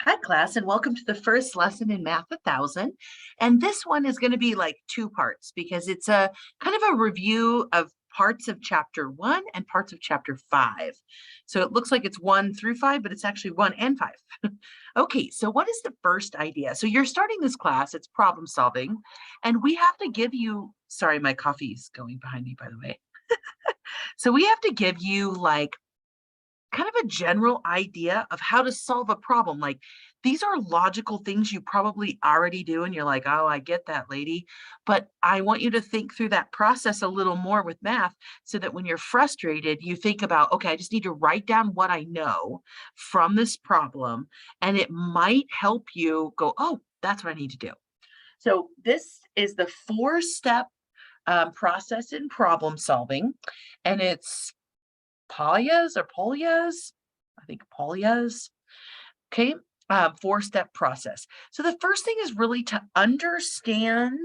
Hi, class, and welcome to the first lesson in Math 1000. And this one is going to be like two parts because it's a kind of a review of parts of chapter 1 and parts of chapter 5. So it looks like it's 1 through 5, but it's actually 1 and 5. Okay, so what is the first idea? So you're starting this class, it's problem solving, and we have to give you, sorry, my coffee's going behind me, by the way. So we have to give you like kind of a general idea of how to solve a problem. Like these are logical things you probably already do, and you're like, oh, I get that, lady. But I want you to think through that process a little more with math so that when you're frustrated, you think about, okay, I just need to write down what I know from this problem, and it might help you go, oh, that's what I need to do. So this is the four-step process in problem solving, and it's Polias or Polias? I think Polias. Okay, four-step process. So the first thing is really to understand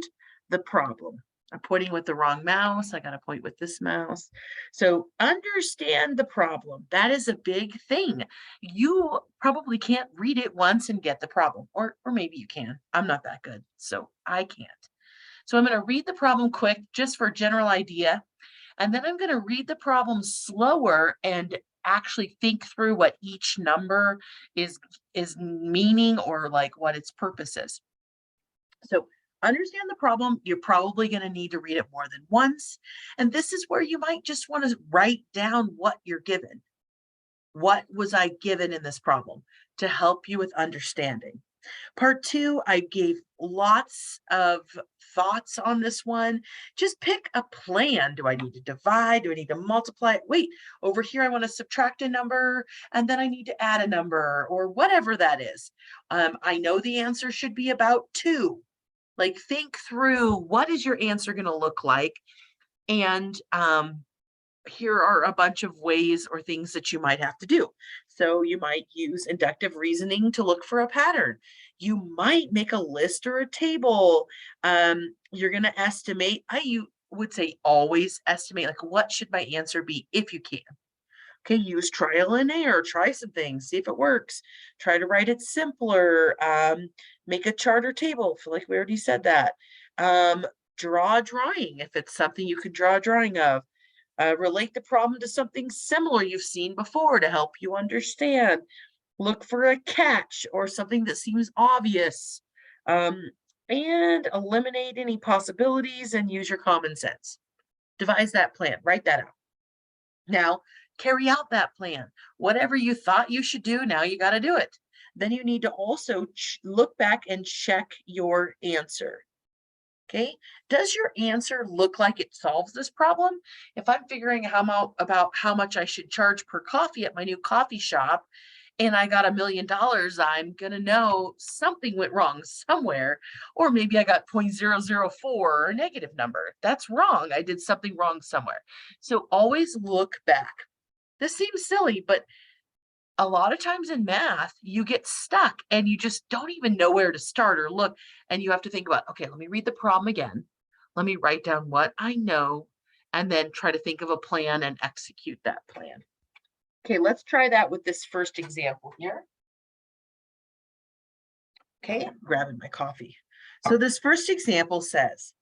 the problem. I'm pointing with the wrong mouse. I got to point with this mouse. So understand the problem. That is a big thing. You probably can't read it once and get the problem, or maybe you can. I'm not that good, so I can't. So I'm going to read the problem quick just for a general idea. And then I'm going to read the problem slower and actually think through what each number is meaning or like what its purpose is. So understand the problem. You're probably going to need to read it more than once. And this is where you might just want to write down what you're given. What was I given in this problem to help you with understanding? Part 2, I gave lots of thoughts on this one. Just pick a plan. Do I need to divide? Do I need to multiply? Wait, over here I want to subtract a number, and then I need to add a number, or whatever that is. I know the answer should be about 2. Like, think through, what is your answer going to look like? And here are a bunch of ways or things that you might have to do. So you might use inductive reasoning to look for a pattern. You might make a list or a table. You're going to estimate. You would say always estimate, like, what should my answer be if you can. Okay, use trial and error. Try some things, see if it works. Try to write it simpler. Make a chart or table. Feel like we already said that. Draw a drawing if it's something you could draw a drawing of. Relate the problem to something similar you've seen before to help you understand. Look for a catch or something that seems obvious. And eliminate any possibilities and use your common sense. Devise that plan, write that out. Now, carry out that plan. Whatever you thought you should do, now you got to do it. Then you need to also look back and check your answer. Okay, does your answer look like it solves this problem? If I'm figuring about how much I should charge per coffee at my new coffee shop and I got $1,000,000, I'm going to know something went wrong somewhere. Or maybe I got 0.004 or a negative number. That's wrong. I did something wrong somewhere. So always look back. This seems silly, but a lot of times in math, you get stuck and you just don't even know where to start or look. And you have to think about, okay, let me read the problem again. Let me write down what I know and then try to think of a plan and execute that plan. Okay, let's try that with this first example here. Okay, I'm grabbing my coffee. So this first example says,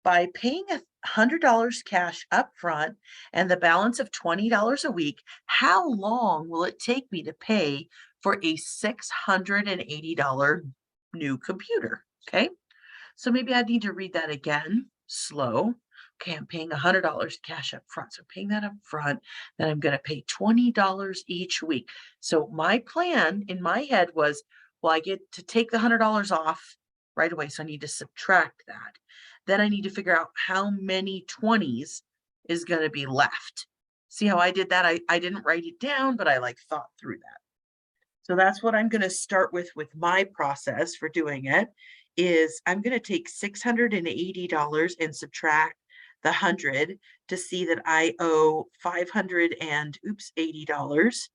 by paying $100 cash up front and the balance of $20 a week, how long will it take me to pay for a $680 new computer? Okay, so maybe I need to read that again, slow. Okay, I'm paying $100 cash up front. So paying that up front, then I'm going to pay $20 each week. So my plan in my head was, well, I get to take the $100 off right away. So I need to subtract that. Then I need to figure out how many 20s is going to be left. See how I did that? I didn't write it down, but I like thought through that. So that's what I'm going to start with my process for doing it is I'm going to take $680 and subtract the 100 to see that I owe 500 and $80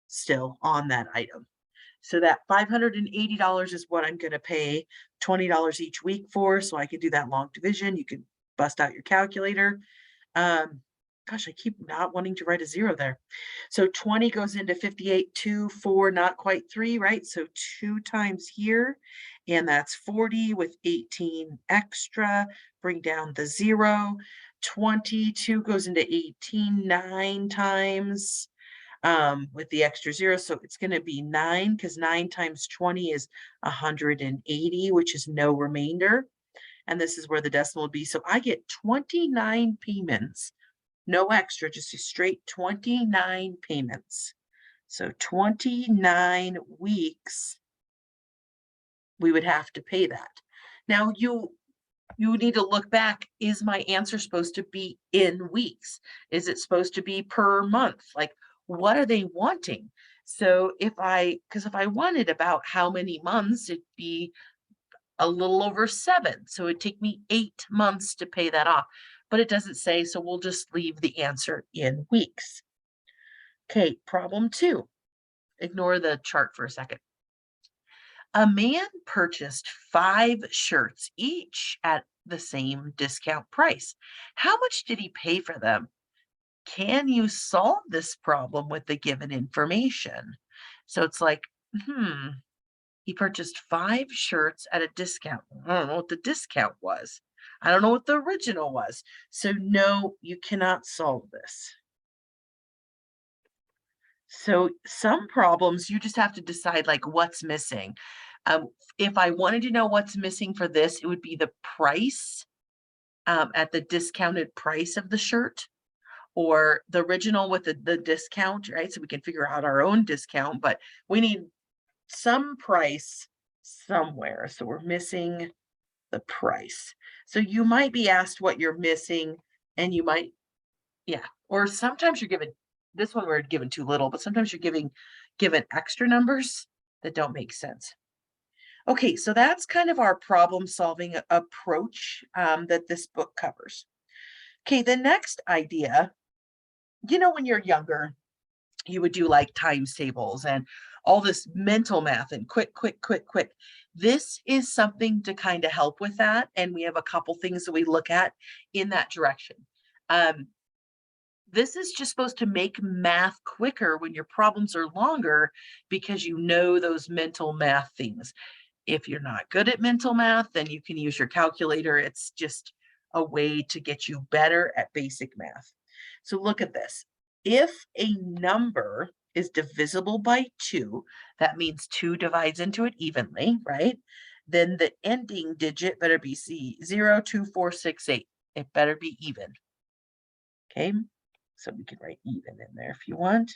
still on that item. So that $580 is what I'm going to pay $20 each week for. So I could do that long division. You could bust out your calculator. Gosh, I keep not wanting to write a 0 there. So 20 goes into 58, 2, 4, not quite 3, right? So 2 times here, and that's 40 with 18 extra. Bring down the 0. 22 goes into 18 9 times with the extra 0. So it's going to be 9 because 9 times 20 is 180, which is no remainder. And this is where the decimal would be. So I get 29 payments. No extra, just a straight 29 payments. So 29 weeks, we would have to pay that. Now you need to look back. Is my answer supposed to be in weeks? Is it supposed to be per month? Like, what are they wanting? So if I wanted about how many months, it'd be a little over 7. So it'd take me 8 months to pay that off. But it doesn't say, so we'll just leave the answer in weeks. Okay, problem 2. Ignore the chart for a second. A man purchased 5 shirts, each at the same discount price. How much did he pay for them? Can you solve this problem with the given information? So it's like, he purchased 5 shirts at a discount. I don't know what the discount was. I don't know what the original was. So no, you cannot solve this. So some problems you just have to decide like what's missing. If I wanted to know what's missing for this, it would be the price at the discounted price of the shirt, or the original with the discount, right? So we can figure out our own discount, but we need some price somewhere. So we're missing the price. So you might be asked what you're missing, and you might, or sometimes you're given, this one we're given too little, but sometimes you're given extra numbers that don't make sense. Okay, so that's kind of our problem solving approach that this book covers. Okay, the next idea, when you're younger, you would do like times tables and all this mental math and quick. This is something to kind of help with that. And we have a couple things that we look at in that direction. This is just supposed to make math quicker when your problems are longer, because you know those mental math things. If you're not good at mental math, then you can use your calculator. It's just a way to get you better at basic math. So look at this. If a number is divisible by 2, that means 2 divides into it evenly, right? Then the ending digit better be 0, 2, 4, 6, 8. It better be even. Okay, so we can write even in there if you want.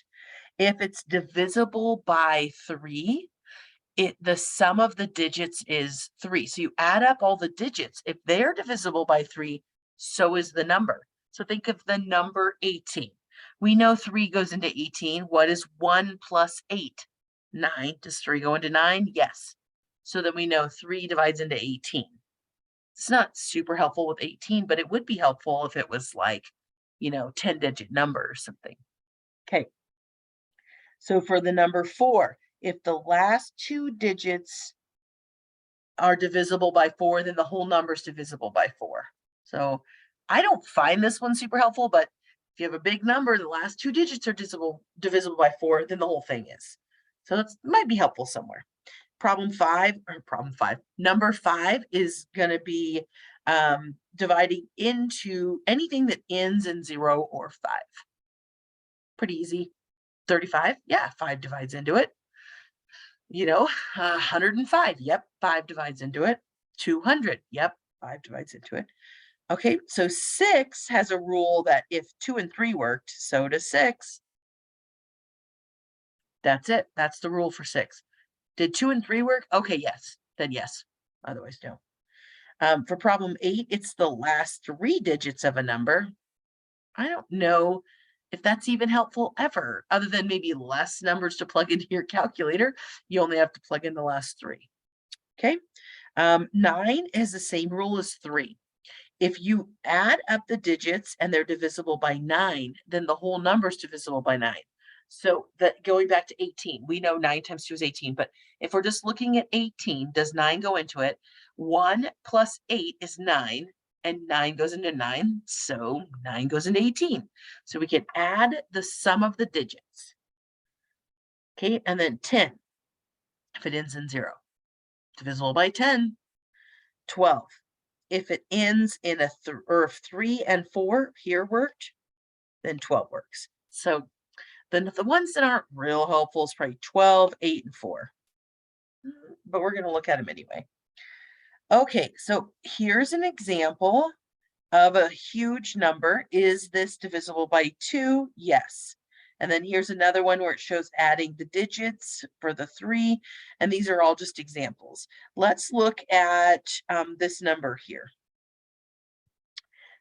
If it's divisible by 3, the sum of the digits is 3. So you add up all the digits. If they're divisible by 3, so is the number. So think of the number 18. We know 3 goes into 18. What is 1 plus 8? 9. Does 3 go into 9? Yes. So then we know 3 divides into 18. It's not super helpful with 18, but it would be helpful if it was like, 10-digit number or something. Okay. So for the number 4, if the last 2 digits are divisible by 4, then the whole number is divisible by 4. So I don't find this one super helpful, but if you have a big number, the last 2 digits are divisible by 4, then the whole thing is. So it might be helpful somewhere. Number 5 is going to be dividing into anything that ends in 0 or 5. Pretty easy. 35, 5 divides into it. 105, yep, 5 divides into it. 200, yep, 5 divides into it. Okay, so 6 has a rule that if 2 and 3 worked, so does 6. That's it. That's the rule for 6. Did 2 and 3 work? Okay, yes. Then yes. Otherwise, no. For problem 8, it's the last 3 digits of a number. I don't know if that's even helpful ever, other than maybe less numbers to plug into your calculator. You only have to plug in the last 3. Okay. 9 has the same rule as 3. If you add up the digits and they're divisible by 9, then the whole number is divisible by 9. So that going back to 18, we know 9 times 2 is 18, but if we're just looking at 18, does 9 go into it? 1 plus 8 is 9. and 9 goes into 9, so 9 goes into 18. So we can add the sum of the digits. Okay, and then 10, if it ends in 0, divisible by 10. 12, if it ends in a or if 3 and 4 here worked, then 12 works. So then the ones that aren't real helpful is probably 12, 8, and 4. But we're going to look at them anyway. Okay, so here's an example of a huge number. Is this divisible by 2? Yes. And then here's another one where it shows adding the digits for the 3. And these are all just examples. Let's look at this number here.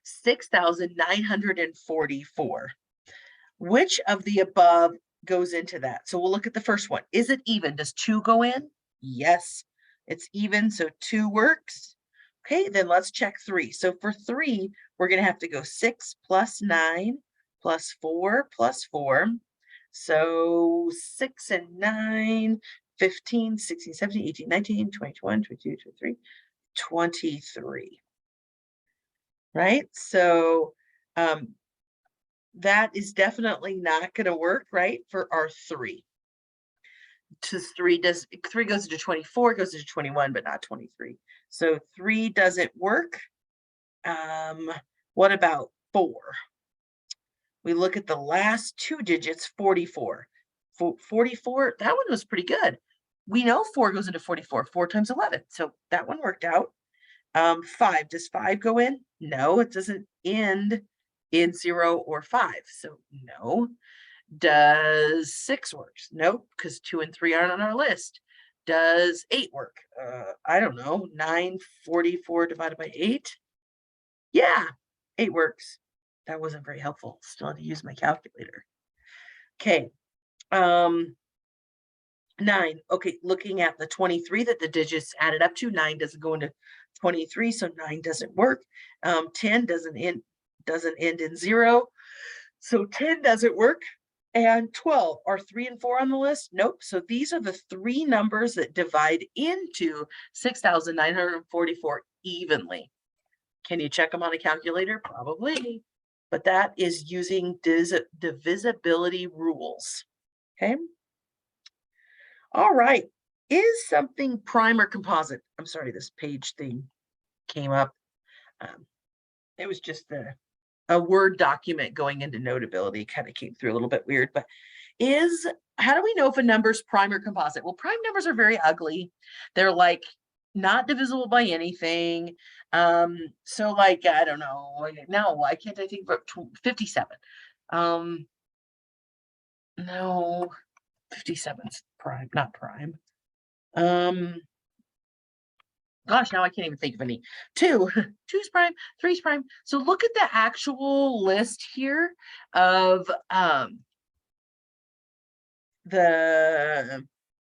6,944. Which of the above goes into that? So we'll look at the first one. Is it even? Does 2 go in? Yes, it's even, so 2 works. Okay, then let's check 3. So for 3, we're going to have to go 6 plus 9 plus 4 plus 4. So 6 and 9, 15, 16, 17, 18, 19, 21, 22, 23, 23. Right? So that is definitely not going to work, right, for our 3. 3 goes into 24, goes into 21, but not 23. So 3 doesn't work. What about 4? We look at the last 2 digits, 44. 44, that one was pretty good. We know 4 goes into 44, 4 times 11. So that one worked out. 5, does 5 go in? No, it doesn't end in 0 or 5. So no. Does 6 work? Nope, because 2 and 3 aren't on our list. Does 8 work? I don't know. 944 divided by 8? Yeah, 8 works. That wasn't very helpful. Still had to use my calculator. Okay. 9. Okay, looking at the 23 that the digits added up to, 9 doesn't go into 23, so 9 doesn't work. 10 doesn't end in 0, so 10 doesn't work. And 12, are 3 and 4 on the list? Nope. So these are the 3 numbers that divide into 6,944 evenly. Can you check them on a calculator? Probably. But that is using divisibility rules. Okay. All right. Is something prime or composite? I'm sorry, this page thing came up. It was just a Word document going into Notability, kind of came through a little bit weird, but how do we know if a number is prime or composite? Well, prime numbers are very ugly. They're like not divisible by anything. So like, I don't know. No, why can't I think of 57? No, 57's prime, not prime. Gosh, now I can't even think of any. 2's prime, 3's prime. So look at the actual list here of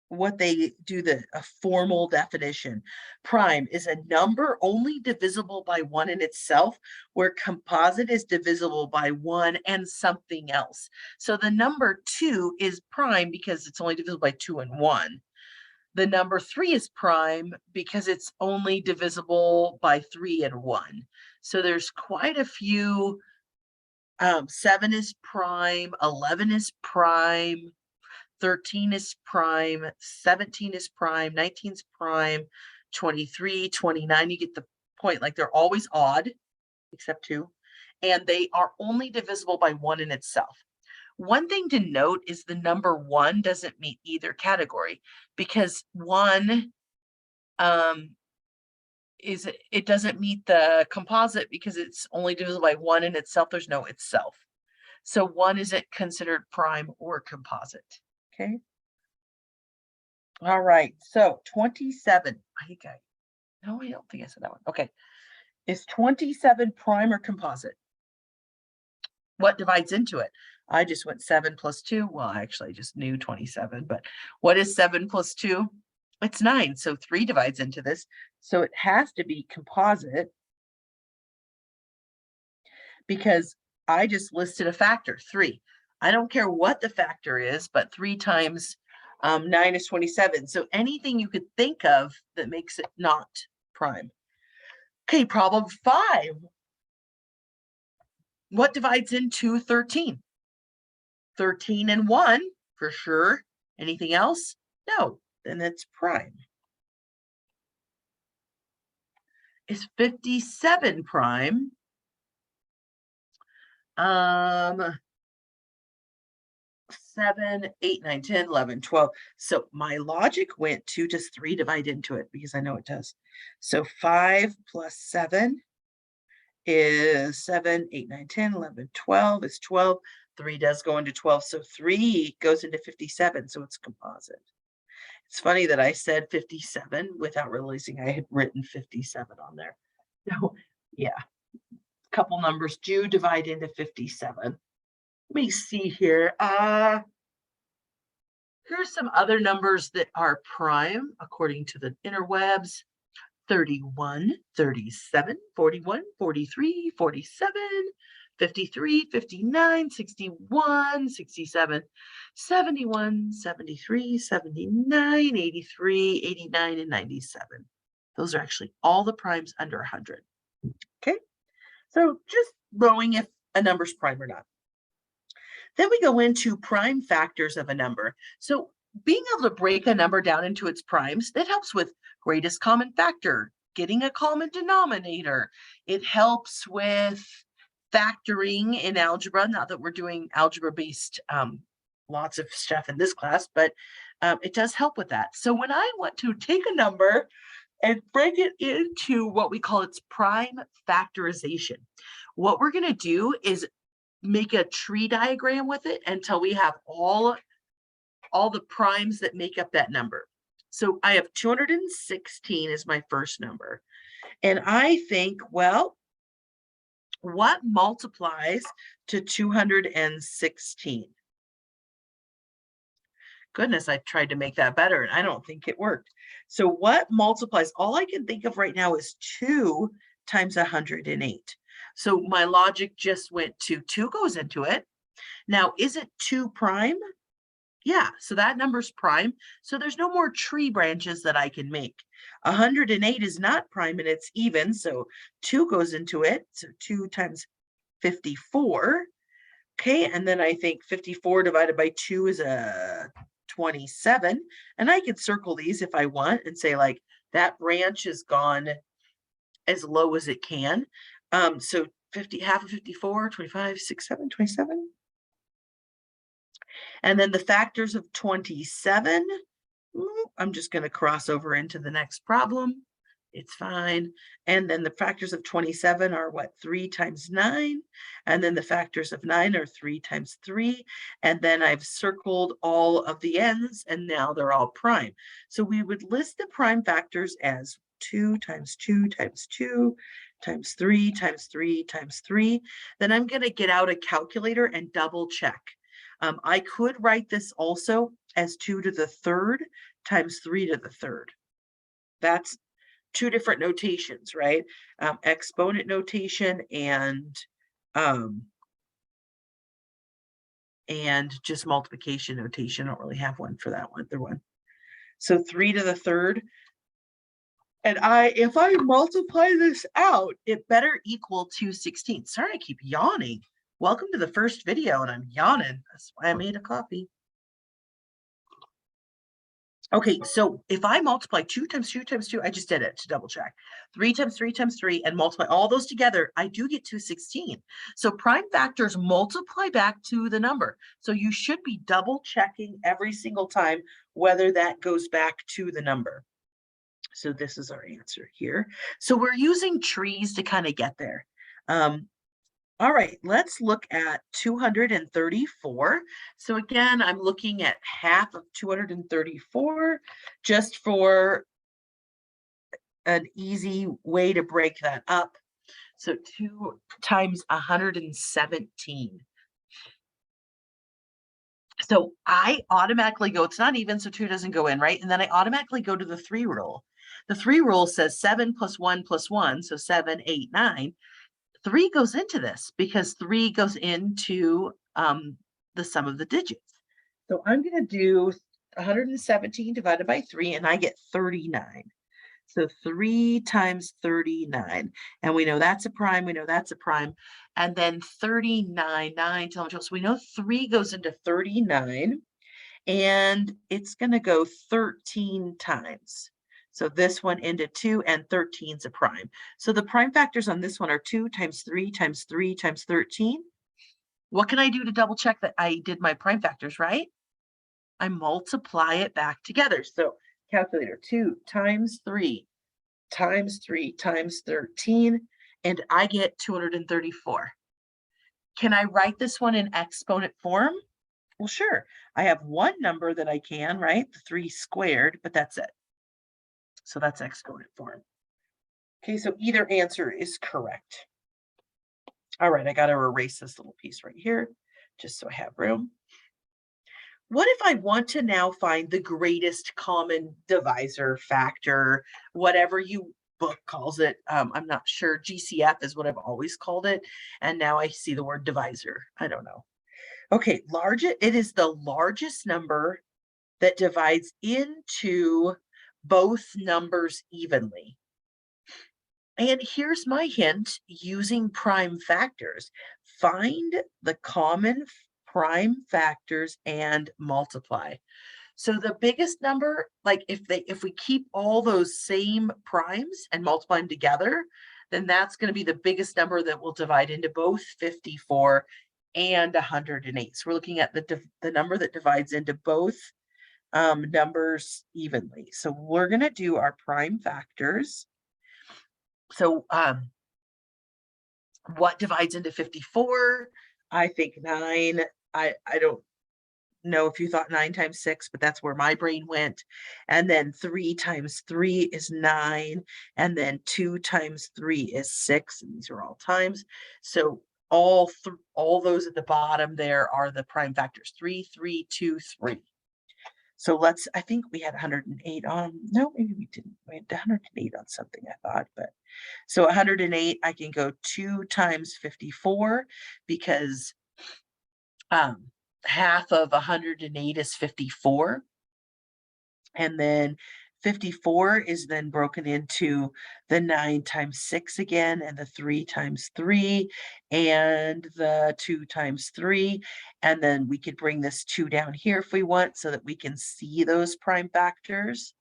what they do, a formal definition. Prime is a number only divisible by 1 in itself, where composite is divisible by 1 and something else. So the number 2 is prime because it's only divisible by 2 and 1. The number 3 is prime because it's only divisible by 3 and 1. So there's quite a few. 7 is prime, 11 is prime, 13 is prime, 17 is prime, 19 is prime, 23, 29, you get the point. Like they're always odd, except 2, and they are only divisible by 1 in itself. One thing to note is the number 1 doesn't meet either category, because 1 it doesn't meet the composite because it's only divisible by 1 in itself. There's no itself. So 1 isn't considered prime or composite. Okay. All right. So 27. No, I don't think I said that one. Okay. Is 27 prime or composite? What divides into it? I just went 7 plus 2. Well, actually, I just knew 27, but what is 7 plus 2? It's 9. So 3 divides into this. So it has to be composite because I just listed a factor, 3. I don't care what the factor is, but 3 times 9 is 27. So anything you could think of that makes it not prime. Okay, problem 5. What divides into 13? 13 and 1, for sure. Anything else? No, then it's prime. Is 57 prime? 7, 8, 9, 10, 11, 12. So my logic went to just 3 divide into it because I know it does. So 5 plus 7 is 7, 8, 9, 10, 11, 12 is 12. 3 does go into 12. So 3 goes into 57. So it's composite. It's funny that I said 57 without realizing I had written 57 on there. So yeah, a couple numbers do divide into 57. Let me see here. Here's some other numbers that are prime according to the interwebs. 31, 37, 41, 43, 47, 53, 59, 61, 67, 71, 73, 79, 83, 89, and 97. Those are actually all the primes under 100. Okay, so just knowing if a number's prime or not. Then we go into prime factors of a number. So being able to break a number down into its primes, that helps with greatest common factor, getting a common denominator. It helps with factoring in algebra, not that we're doing algebra-based lots of stuff in this class, but it does help with that. So when I want to take a number and break it into what we call its prime factorization, what we're going to do is make a tree diagram with it until we have all the primes that make up that number. So I have 216 as my first number. And I think, well, what multiplies to 216? Goodness, I tried to make that better and I don't think it worked. So what multiplies? All I can think of right now is 2 times 108. So my logic just went to 2 goes into it. Now, is it 2 prime? Yeah, so that number's prime. So there's no more tree branches that I can make. 108 is not prime and it's even. So 2 goes into it. So 2 times 54. Okay, and then I think 54 divided by 2 is a 27. And I could circle these if I want and say like that branch is gone as low as it can. So 50, half of 54, 25, 6, 7, 27. And then the factors of 27, I'm just going to cross over into the next problem. It's fine. And then the factors of 27 are what? 3 times 9. And then the factors of 9 are 3 times 3. And then I've circled all of the ends, and now they're all prime. So we would list the prime factors as 2 times 2 times 2 times 3 times 3 times 3. Then I'm going to get out a calculator and double check. I could write this also as 2 to the third times 3 to the third. That's 2 different notations, right? Exponent notation and just multiplication notation. I don't really have one for that one, other one. So 3 to the third. And if I multiply this out, it better equal 216. Sorry, I keep yawning. Welcome to the first video, and I'm yawning. That's why I made a coffee. Okay, so if I multiply 2 times 2 times 2, I just did it to double check. 3 times 3 times 3 and multiply all those together, I do get 216. So prime factors multiply back to the number. So you should be double checking every single time whether that goes back to the number. So this is our answer here. So we're using trees to kind of get there. All right, let's look at 234. So again, I'm looking at half of 234 just for an easy way to break that up. So 2 times 117. So I automatically go, it's not even, so 2 doesn't go in, right? And then I automatically go to the 3 rule. The 3 rule says 7 plus 1 plus 1, so 7, 8, 9. 3 goes into this because 3 goes into the sum of the digits. So I'm going to do 117 divided by 3, and I get 39. So 3 times 39. And we know that's a prime, we know that's a prime. And then 39, 9, so we know 3 goes into 39, and it's going to go 13 times. So this one into 2, and 13 is a prime. So the prime factors on this one are 2 times 3 times 3 times 13. What can I do to double check that I did my prime factors right? I multiply it back together. So calculator, 2 times 3 times 3 times 13, and I get 234. Can I write this one in exponent form? Well, sure. I have one number that I can, right? The 3 squared, but that's it. So that's exponent form. Okay, so either answer is correct. All right, I got to erase this little piece right here, just so I have room. What if I want to now find the greatest common divisor factor, whatever you book calls it? I'm not sure. GCF is what I've always called it. And now I see the word divisor. I don't know. Okay, it is the largest number that divides into both numbers evenly. And here's my hint using prime factors. Find the common prime factors and multiply. So the biggest number, like if we keep all those same primes and multiply them together, then that's going to be the biggest number that will divide into both 54 and 108. So we're looking at the number that divides into both numbers evenly. So we're going to do our prime factors. So what divides into 54? I think 9. I don't know if you thought 9 times 6, but that's where my brain went. And then 3 times 3 is 9. And then 2 times 3 is 6. And these are all times. So all those at the bottom there are the prime factors. 3, 3, 2, 3. So I think we had 108 on, no, maybe we didn't. We had 108 on something, I thought, but so 108, I can go 2 times 54 because half of 108 is 54. And then 54 is then broken into the 9 times 6 again, and the 3 times 3, and the 2 times 3. And then we could bring this 2 down here if we want so that we can see those prime factors.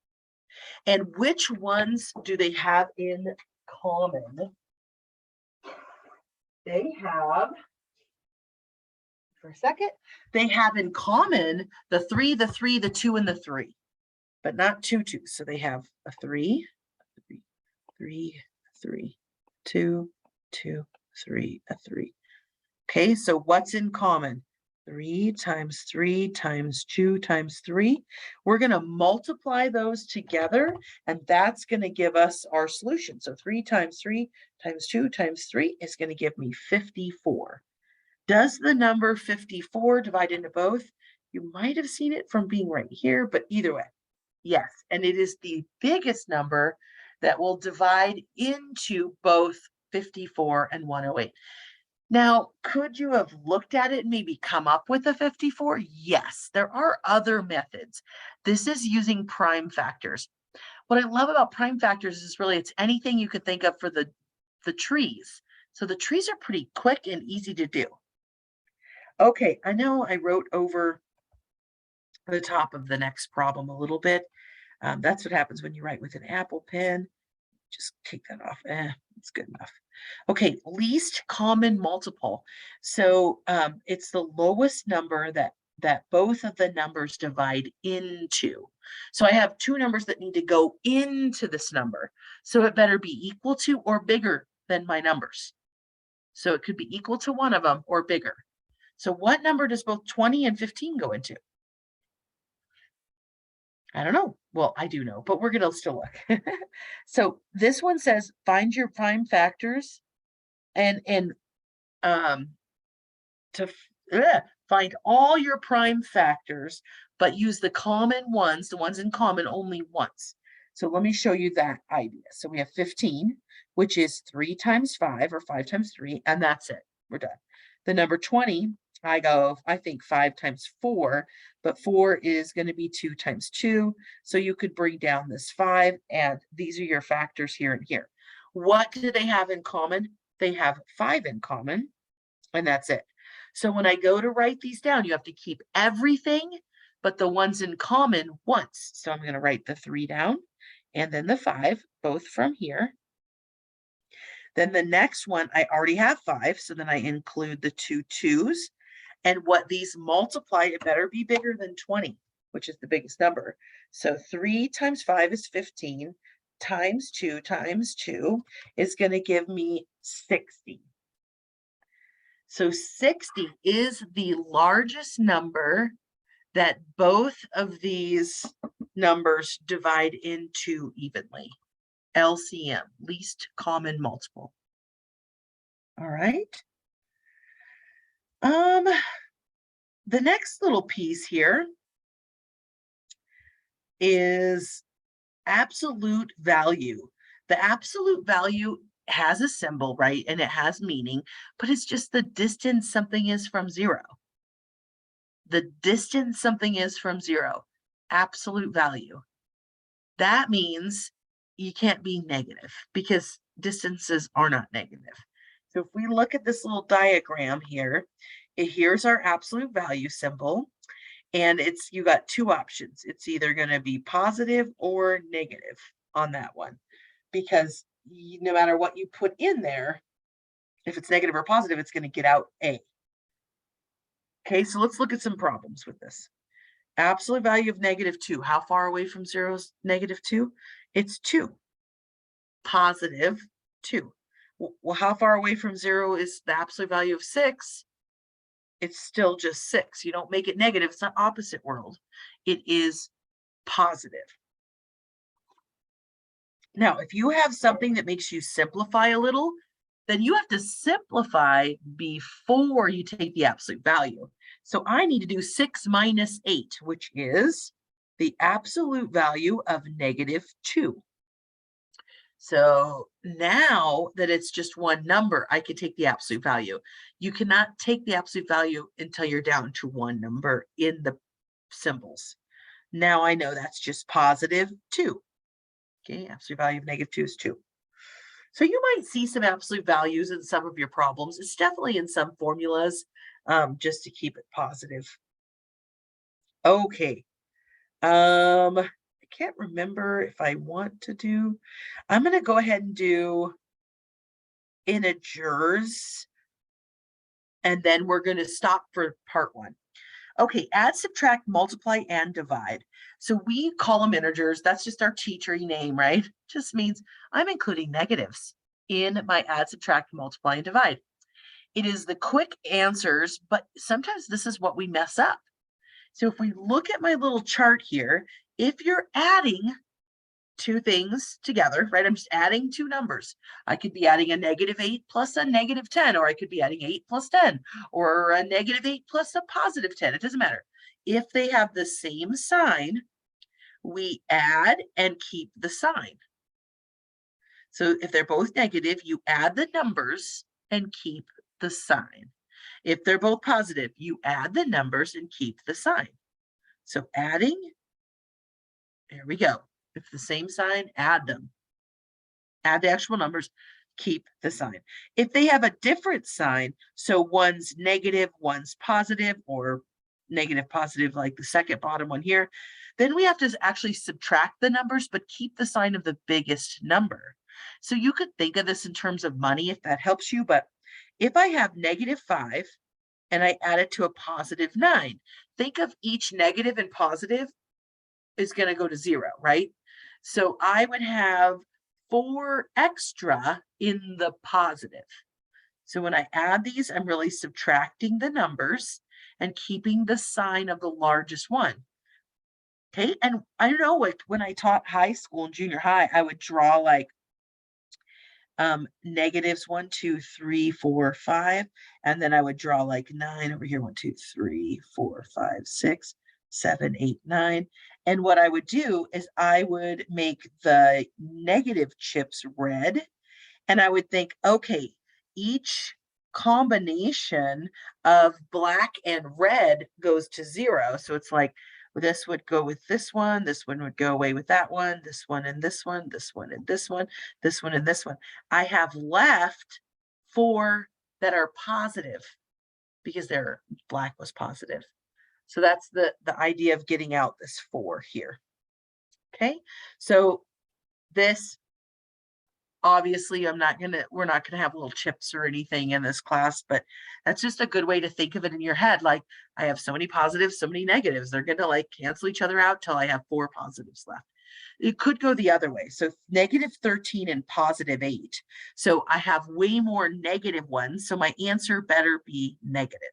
And which ones do they have in common? They have, for a second, they have in common the 3, the 3, the 2, and the 3. But not 2 2s. So they have a 3, 3, 3, 3, 2, 2, 3, a 3. Okay, so what's in common? 3 times 3 times 2 times 3. We're going to multiply those together, and that's going to give us our solution. So 3 times 3 times 2 times 3 is going to give me 54. Does the number 54 divide into both? You might have seen it from being right here, but either way. Yes, and it is the biggest number that will divide into both 54 and 108. Now, could you have looked at it and maybe come up with a 54? Yes, there are other methods. This is using prime factors. What I love about prime factors is really it's anything you could think of for the trees. So the trees are pretty quick and easy to do. Okay, I know I wrote over the top of the next problem a little bit. That's what happens when you write with an Apple pen. Just take that off. It's good enough. Okay, least common multiple. So it's the lowest number that both of the numbers divide into. So I have two numbers that need to go into this number. So it better be equal to or bigger than my numbers. So it could be equal to one of them or bigger. So what number does both 20 and 15 go into? I don't know. Well, I do know, but we're going to still look. So this one says find your prime factors and find all your prime factors, but use the common ones, the ones in common only once. So let me show you that idea. So we have 15, which is 3 times 5 or 5 times 3, and that's it. We're done. The number 20 I think 5 times 4, but 4 is going to be 2 times 2. So you could bring down this 5, and these are your factors here and here. What do they have in common? They have 5 in common, and that's it. So when I go to write these down, you have to keep everything but the ones in common once. So I'm going to write the 3 down and then the 5, both from here. Then the next one, I already have 5, so then I include the 2 2s. And what these multiply, it better be bigger than 20, which is the biggest number. So 3 times 5 is 15, times 2 is going to give me 60. So 60 is the largest number that both of these numbers divide into evenly. LCM, least common multiple. All right. The next little piece here is absolute value. The absolute value has a symbol, right? And it has meaning, but it's just the distance something is from 0. The distance something is from 0. Absolute value. That means you can't be negative because distances are not negative. So if we look at this little diagram here, here's our absolute value symbol. And you got 2 options. It's either going to be positive or negative on that one, because no matter what you put in there, if it's negative or positive, it's going to get out A. Okay, so let's look at some problems with this. Absolute value of -2. How far away from 0 is -2? It's 2. Positive 2. Well, how far away from 0 is the absolute value of 6? It's still just 6. You don't make it negative. It's not opposite world. It is positive. Now, if you have something that makes you simplify a little, then you have to simplify before you take the absolute value. So I need to do 6 minus 8, which is the absolute value of -2. So now that it's just one number, I can take the absolute value. You cannot take the absolute value until you're down to one number in the symbols. Now I know that's just positive 2. Okay, absolute value of -2 is 2. So you might see some absolute values in some of your problems. It's definitely in some formulas, just to keep it positive. Okay. I can't remember if I want to do, I'm going to go ahead and do integers, and then we're going to stop for part 1. Okay, add, subtract, multiply, and divide. So we call them integers. That's just our teachery name, right? Just means I'm including negatives in my add, subtract, multiply, and divide. It is the quick answers, but sometimes this is what we mess up. So if we look at my little chart here, if you're adding 2 things together, right? I'm just adding 2 numbers. I could be adding a -8 plus a -10, or I could be adding 8 plus 10, or a -8 plus a positive 10. It doesn't matter. If they have the same sign, we add and keep the sign. So if they're both negative, you add the numbers and keep the sign. If they're both positive, you add the numbers and keep the sign. So adding, there we go. If the same sign, add them. Add the actual numbers, keep the sign. If they have a different sign, so one's negative, one's positive, or negative, positive, like the second bottom one here, then we have to actually subtract the numbers, but keep the sign of the biggest number. So you could think of this in terms of money if that helps you, but if I have -5 and I add it to a +9, think of each negative and positive is going to go to 0, right? So I would have 4 extra in the positive. So when I add these, I'm really subtracting the numbers and keeping the sign of the largest one. Okay, and I know, like, when I taught high school and junior high, I would draw like negatives 1, 2, 3, 4, 5, and then I would draw like 9 over here. 1, 2, 3, 4, 5, 6, 7, 8, 9. And what I would do is I would make the negative chips red, and I would think, okay, each combination of black and red goes to 0. So it's like this would go with this one would go away with that one, this one and this one, this one and this one, this one and this one. I have left 4 that are positive because their black was positive. So that's the idea of getting out this 4 here. Okay, so this obviously we're not gonna have little chips or anything in this class, but that's just a good way to think of it in your head. Like, I have so many positives, so many negatives. They're gonna like cancel each other out till I have 4 positives left. It could go the other way. So negative 13 and positive 8. So I have way more negative ones. So my answer better be negative.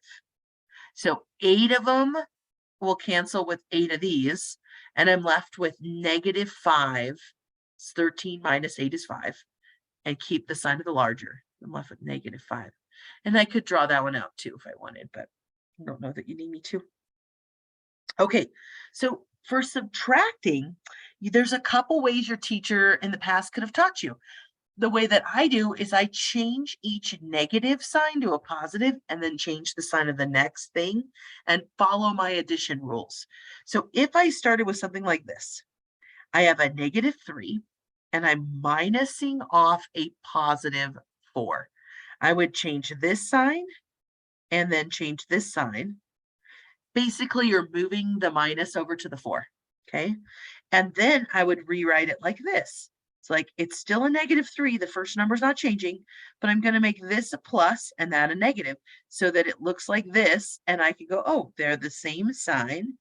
So 8 of them will cancel with 8 of these, and I'm left with negative 5. It's 13 minus 8 is 5. And keep the sign of the larger. I'm left with negative 5. And I could draw that one out too if I wanted, but I don't know that you need me to. Okay, so for subtracting, there's a couple ways your teacher in the past could have taught you. The way that I do is I change each negative sign to a positive and then change the sign of the next thing and follow my addition rules. So if I started with something like this, I have a negative 3 and I'm minusing off a positive 4. I would change this sign and then change this sign. Basically, you're moving the minus over to the 4, okay? And then I would rewrite it like this. It's like, it's still a negative 3. The first number's not changing, but I'm going to make this a plus and that a negative so that it looks like this. And I can go, oh, they're the same sign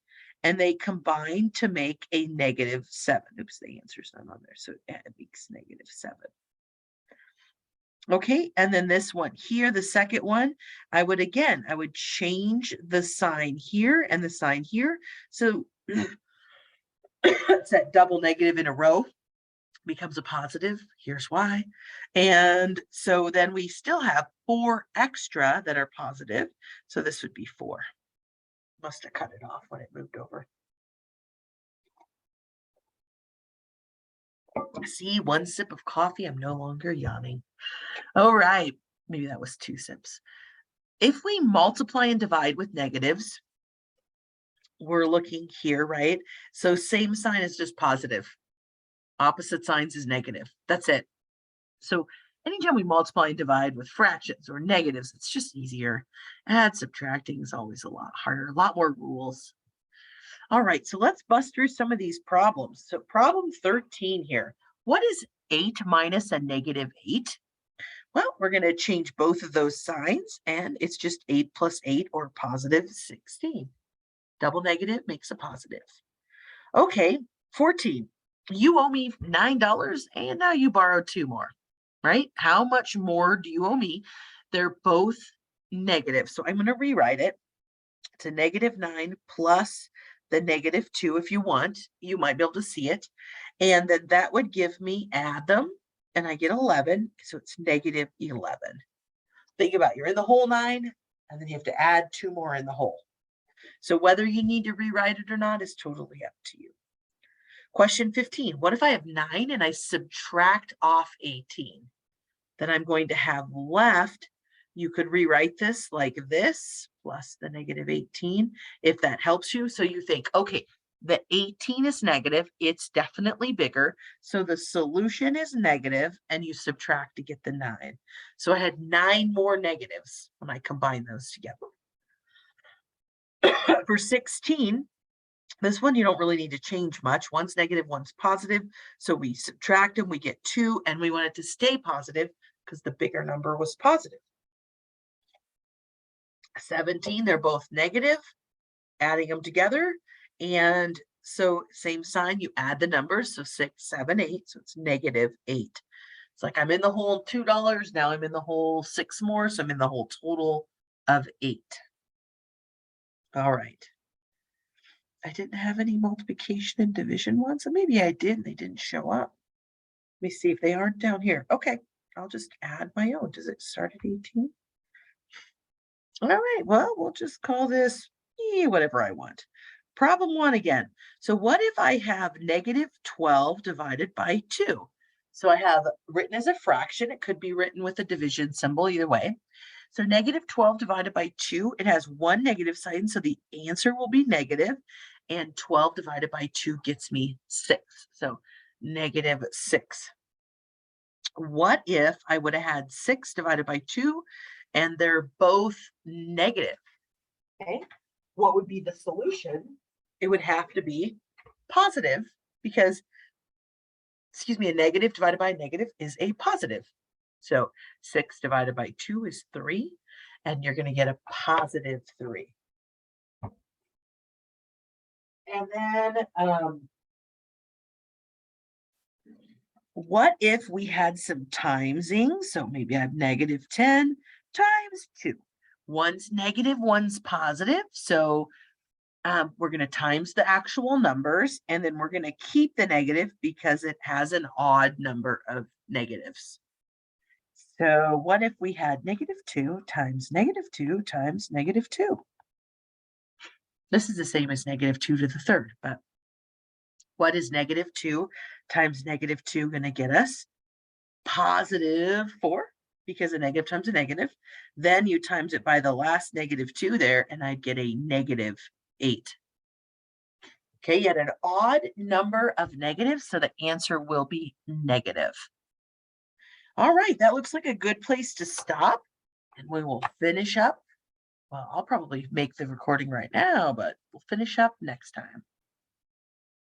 and they combine to make a negative 7. Oops, the answer's not on there. So it makes negative 7. Okay, and then this one here, the second one, I would change the sign here and the sign here. So it's that double negative in a row becomes a positive. Here's why. And so then we still have 4 extra that are positive. So this would be 4. Must have cut it off when it moved over. See, 1 sip of coffee, I'm no longer yawning. All right, maybe that was 2 sips. If we multiply and divide with negatives, we're looking here, right? So same sign is just positive. Opposite signs is negative. That's it. So anytime we multiply and divide with fractions or negatives, it's just easier. Add, subtracting is always a lot harder, a lot more rules. All right, so let's bust through some of these problems. So problem 13 here. What is 8 minus a negative 8? Well, we're going to change both of those signs, and it's just 8 plus 8, or positive 16. Double negative makes a positive. Okay, 14. You owe me $9, and now you borrowed 2 more, right? How much more do you owe me? They're both negative, so I'm going to rewrite it. It's a negative 9 plus the negative 2 if you want. You might be able to see it. And then that would give me, add them, and I get 11, so it's negative 11. Think about it, you're in the whole 9, and then you have to add 2 more in the whole. So whether you need to rewrite it or not is totally up to you. Question 15, what if I have 9 and I subtract off 18? Then I'm going to have left, you could rewrite this like this, plus the negative 18, if that helps you. So you think, okay, the 18 is negative, it's definitely bigger. So the solution is negative, and you subtract to get the 9. So I had 9 more negatives when I combine those together. For 16, this one you don't really need to change much. One's negative, one's positive. So we subtract them, we get 2, and we want it to stay positive because the bigger number was positive. 17, they're both negative, adding them together. And so same sign, you add the numbers. So 6, 7, 8, so it's negative 8. It's like I'm in the hole $2. Now I'm in the hole 6 more. So I'm in the whole total of 8. All right. I didn't have any multiplication and division ones. So maybe I did, they didn't show up. Let me see if they aren't down here. Okay, I'll just add my own. Does it start at 18? All right, well, we'll just call this whatever I want. Problem 1 again. So what if I have negative 12 divided by 2? So I have written as a fraction. It could be written with a division symbol, either way. So negative 12 divided by 2, it has one negative sign, so the answer will be negative, and 12 divided by 2 gets me 6. So negative 6. What if I would have had 6 divided by 2 and they're both negative? Okay, what would be the solution? It would have to be positive because, excuse me, a negative divided by a negative is a positive. So 6 divided by 2 is 3, and you're going to get a positive 3. And then what if we had some timesing? So maybe I have negative 10 times 2. One's negative, one's positive. So we're going to times the actual numbers, and then we're going to keep the negative because it has an odd number of negatives. So what if we had negative 2 times negative 2 times negative 2? This is the same as negative 2 to the third, but what is negative 2 times negative 2 going to get us? Positive 4, because a negative times a negative. Then you times it by the last negative 2 there, and I'd get a negative 8. Okay, you had an odd number of negatives, so the answer will be negative. All right, that looks like a good place to stop, and we will finish up. Well, I'll probably make the recording right now, but we'll finish up next time.